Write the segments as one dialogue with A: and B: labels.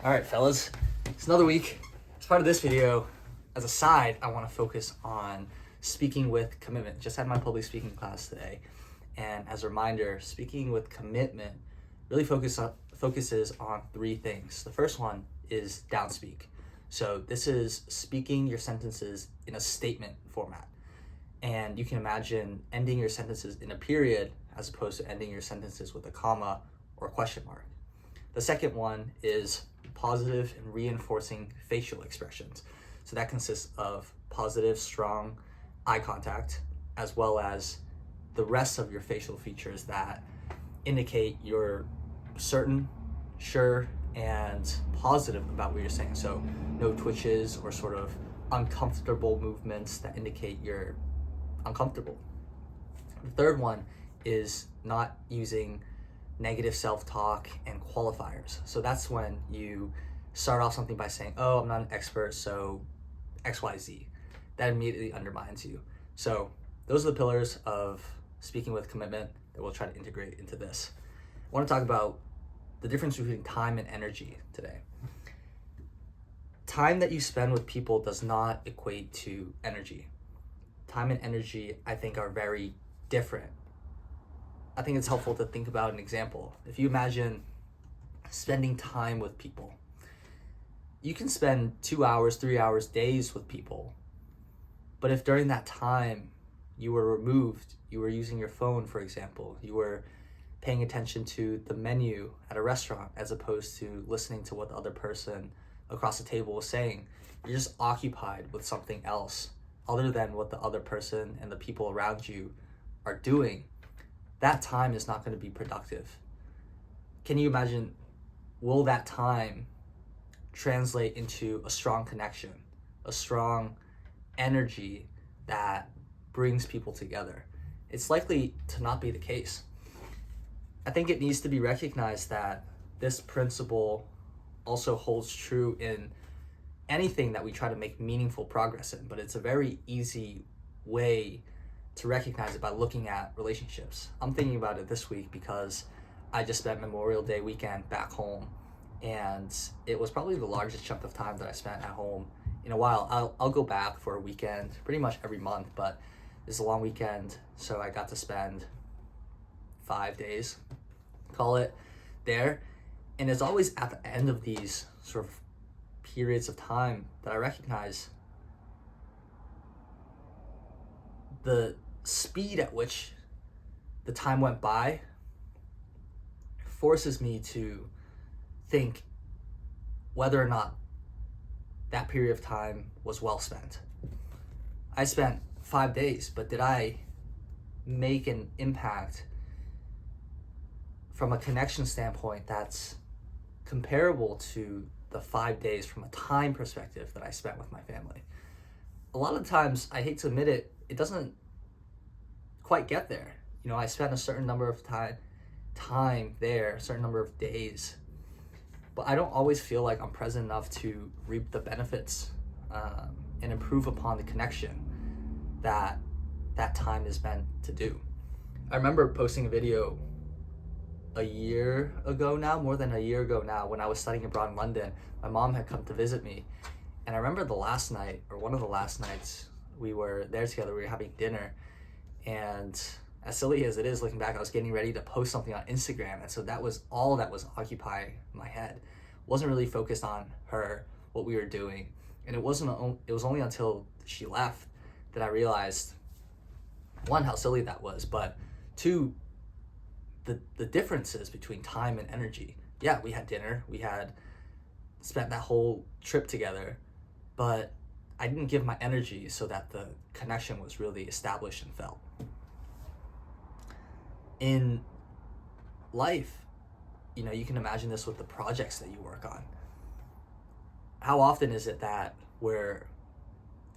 A: All right, fellas, it's another week. As part of this video, as a side, I want to focus on speaking with commitment. Just had my public speaking class today. And as a reminder, speaking with commitment really focuses on three things. The first one is downspeak. So this is speaking your sentences in a statement format. And you can imagine ending your sentences in a period as opposed to ending your sentences with a comma or a question mark. The second one is positive and reinforcing facial expressions. So that consists of positive, strong eye contact, as well as the rest of your facial features that indicate you're certain, sure, and positive about what you're saying. So no twitches or sort of uncomfortable movements that indicate you're uncomfortable. The third one is not using negative self-talk and qualifiers. So that's when you start off something by saying, oh, I'm not an expert, so XYZ. That immediately undermines you. So those are the pillars of speaking with commitment that we'll try to integrate into this. I want to talk about the difference between time and energy today. Time that you spend with people does not equate to energy. Time and energy, I think, are very different. I think it's helpful to think about an example. If you imagine spending time with people, you can spend 2 hours, 3 hours, days with people. But if during that time you were removed, you were using your phone, for example, you were paying attention to the menu at a restaurant as opposed to listening to what the other person across the table was saying, you're just occupied with something else other than what the other person and the people around you are doing, that time is not going to be productive. Can you imagine, will that time translate into a strong connection, a strong energy that brings people together? It's likely to not be the case. I think it needs to be recognized that this principle also holds true in anything that we try to make meaningful progress in, but it's a very easy way to recognize it by looking at relationships. I'm thinking about it this week because I just spent Memorial Day weekend back home, and it was probably the largest chunk of time that I spent at home in a while. I'll go back for a weekend pretty much every month, but it's a long weekend, so I got to spend 5 days, call it, there. And it's always at the end of these sort of periods of time that I recognize the speed at which the time went by forces me to think whether or not that period of time was well spent. I spent 5 days, but did I make an impact from a connection standpoint that's comparable to the 5 days from a time perspective that I spent with my family? A lot of times, I hate to admit it, it doesn't quite get there. You know, I spent a certain number of time there, a certain number of days, but I don't always feel like I'm present enough to reap the benefits and improve upon the connection that time is meant to do. I remember posting a video a year ago now, more than a year ago now, when I was studying abroad in London. My mom had come to visit me, and I remember the last night, or one of the last nights we were there together, we were having dinner, and as silly as it is looking back, I was getting ready to post something on Instagram, and so that was all that was occupying my head. Wasn't really focused on her, what we were doing, and it was only until she left that I realized, one, how silly that was, but two, the differences between time and energy. Yeah, we had dinner, we had spent that whole trip together, but I didn't give my energy so that the connection was really established and felt. In life, you know, you can imagine this with the projects that you work on. How often is it that we're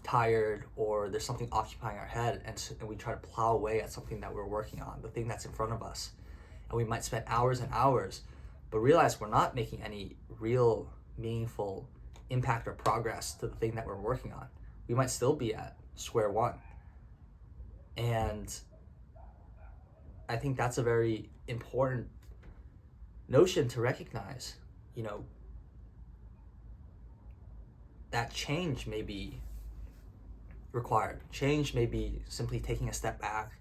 A: tired or there's something occupying our head and we try to plow away at something that we're working on, the thing that's in front of us, and we might spend hours and hours, but realize we're not making any real meaningful impact or progress to the thing that we're working on. We might still be at square one. And I think that's a very important notion to recognize. You know, that change may be required. Change may be simply taking a step back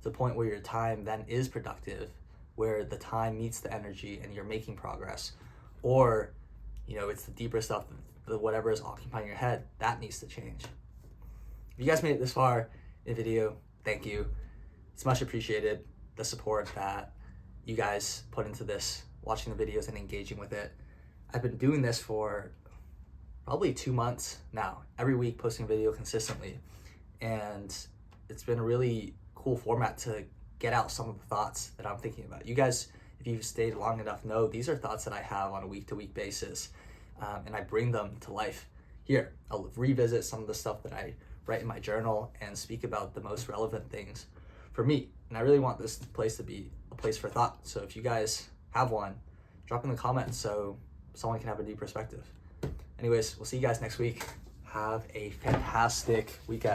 A: to the point where your time then is productive, where the time meets the energy and you're making progress. Or, it's the deeper stuff, the whatever is occupying your head, that needs to change. If you guys made it this far in the video, thank you. It's much appreciated, the support that you guys put into this, watching the videos and engaging with it. I've been doing this for probably 2 months now, every week posting a video consistently. And it's been a really cool format to get out some of the thoughts that I'm thinking about. You guys, if you've stayed long enough, know these are thoughts that I have on a week-to-week basis, and I bring them to life here. I'll revisit some of the stuff that I write in my journal and speak about the most relevant things for me. And I really want this place to be a place for thought. So if you guys have one, drop in the comments so someone can have a new perspective. Anyways, we'll see you guys next week. Have a fantastic weekend.